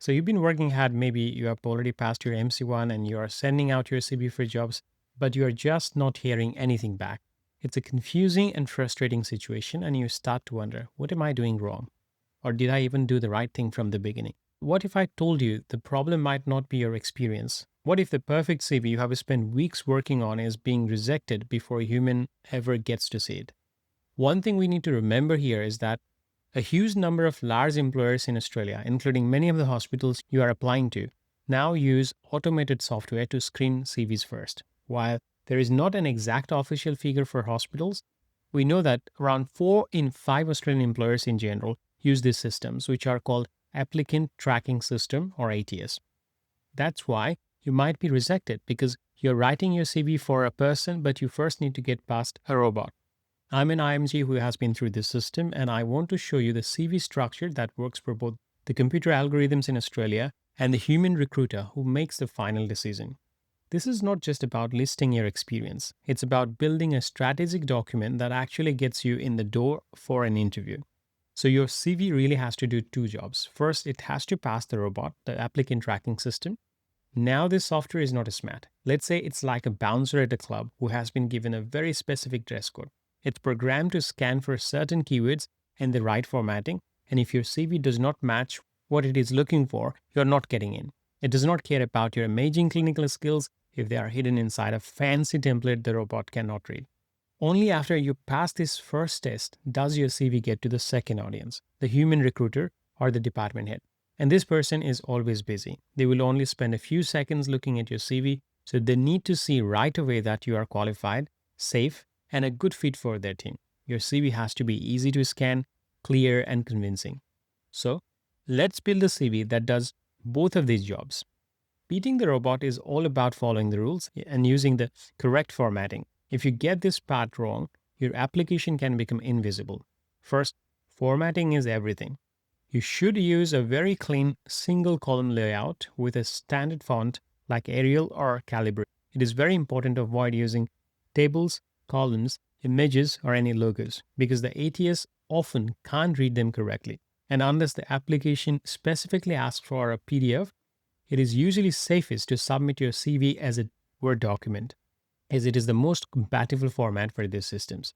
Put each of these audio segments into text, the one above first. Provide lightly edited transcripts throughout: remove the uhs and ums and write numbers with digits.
So you've been working hard, maybe you have already passed your MC1 and you are sending out your CV for jobs, but you are just not hearing anything back. It's a confusing and frustrating situation, and you start to wonder, what am I doing wrong? Or did I even do the right thing from the beginning? What if I told you the problem might not be your experience? What if the perfect CV you have spent weeks working on is being rejected before a human ever gets to see it? One thing we need to remember here is that a huge number of large employers in Australia, including many of the hospitals you are applying to, now use automated software to screen CVs first. While there is not an exact official figure for hospitals, we know that around 4 in 5 Australian employers in general use these systems, which are called Applicant Tracking System or ATS. That's why you might be rejected because you're writing your CV for a person, but you first need to get past a robot. I'm an IMG who has been through this system, and I want to show you the CV structure that works for both the computer algorithms in Australia and the human recruiter who makes the final decision. This is not just about listing your experience, it's about building a strategic document that actually gets you in the door for an interview. So, your CV really has to do two jobs. First, it has to pass the robot, the applicant tracking system. Now, this software is not a SMAT. Let's say it's like a bouncer at a club who has been given a very specific dress code. It's programmed to scan for certain keywords and the right formatting, and if your CV does not match what it is looking for, you're not getting in. It does not care about your amazing clinical skills if they are hidden inside a fancy template the robot cannot read. Only after you pass this first test does your CV get to the second audience, the human recruiter or the department head. And this person is always busy. They will only spend a few seconds looking at your CV, so they need to see right away that you are qualified, safe, and a good fit for their team. Your CV has to be easy to scan, clear, and convincing. So, let's build a CV that does both of these jobs. Beating the robot is all about following the rules and using the correct formatting. If you get this part wrong, your application can become invisible. First, formatting is everything. You should use a very clean single column layout with a standard font like Arial or Calibri. It is very important to avoid using tables, columns, images, or any logos because the ATS often can't read them correctly. And unless the application specifically asks for a PDF, it is usually safest to submit your CV as a Word document, as it is the most compatible format for these systems.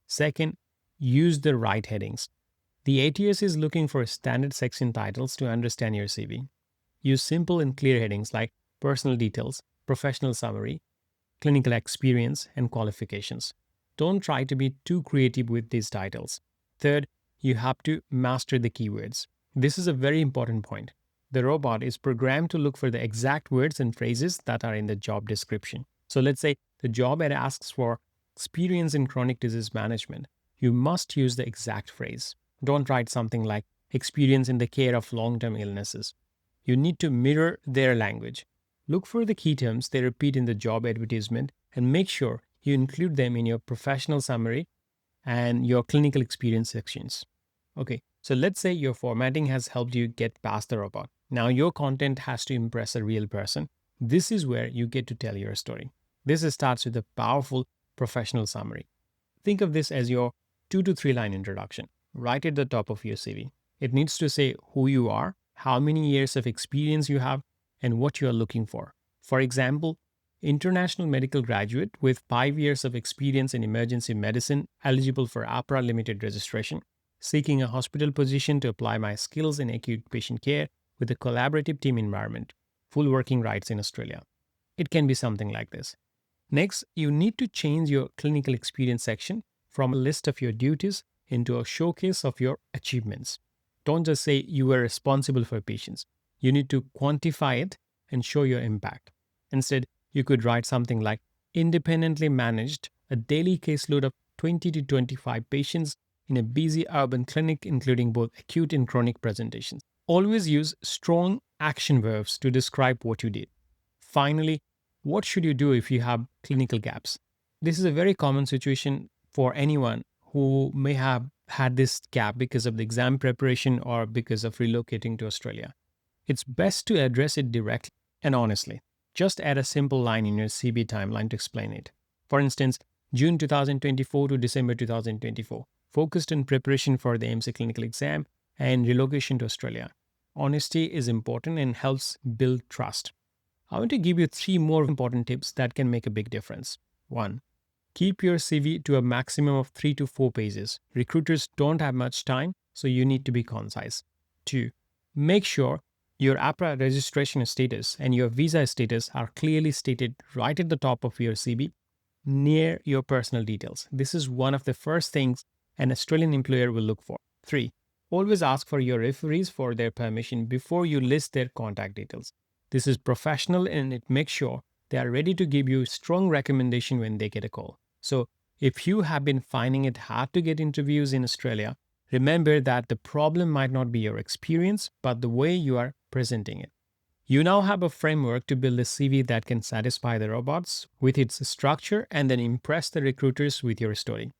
Second, use the right headings. The ATS is looking for standard section titles to understand your CV. Use simple and clear headings like personal details, professional summary, clinical experience, and qualifications. Don't try to be too creative with these titles. Third, you have to master the keywords. This is a very important point. The robot is programmed to look for the exact words and phrases that are in the job description. So let's say the job ad asks for experience in chronic disease management. You must use the exact phrase. Don't write something like experience in the care of long-term illnesses. You need to mirror their language. Look for the key terms they repeat in the job advertisement and make sure you include them in your professional summary and your clinical experience sections. Okay, so let's say your formatting has helped you get past the robot. Now your content has to impress a real person. This is where you get to tell your story. This starts with a powerful professional summary. Think of this as your 2 to 3 line introduction, right at the top of your CV. It needs to say who you are, how many years of experience you have, and what you are looking for. For example, international medical graduate with 5 years of experience in emergency medicine, eligible for APRA limited registration, seeking a hospital position to apply my skills in acute patient care with a collaborative team environment, full working rights in Australia. It can be something like this. Next, you need to change your clinical experience section from a list of your duties into a showcase of your achievements. Don't just say you were responsible for patients. You need to quantify it and show your impact. Instead, you could write something like independently managed a daily caseload of 20 to 25 patients in a busy urban clinic, including both acute and chronic presentations. Always use strong action verbs to describe what you did. Finally, what should you do if you have clinical gaps? This is a very common situation for anyone who may have had this gap because of the exam preparation or because of relocating to Australia. It's best to address it directly and honestly. Just add a simple line in your CV timeline to explain it. For instance, June 2024 to December 2024, focused on preparation for the MC clinical exam and relocation to Australia. Honesty is important and helps build trust. I want to give you three more important tips that can make a big difference. 1. Keep your CV to a maximum of 3 to 4 pages. Recruiters don't have much time, so you need to be concise. 2. Make sure your APRA registration status and your visa status are clearly stated right at the top of your CV near your personal details. This is one of the first things an Australian employer will look for. 3. Always ask for your referees for their permission before you list their contact details. This is professional and it makes sure they are ready to give you strong recommendation when they get a call. So, if you have been finding it hard to get interviews in Australia, remember that the problem might not be your experience, but the way you are presenting it. You now have a framework to build a CV that can satisfy the robots with its structure and then impress the recruiters with your story.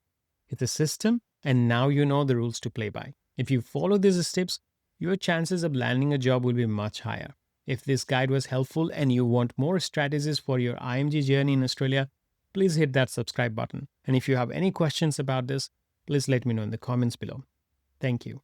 It's a system, and now you know the rules to play by. If you follow these steps, your chances of landing a job will be much higher. If this guide was helpful and you want more strategies for your IMG journey in Australia, please hit that subscribe button. And if you have any questions about this, please let me know in the comments below. Thank you.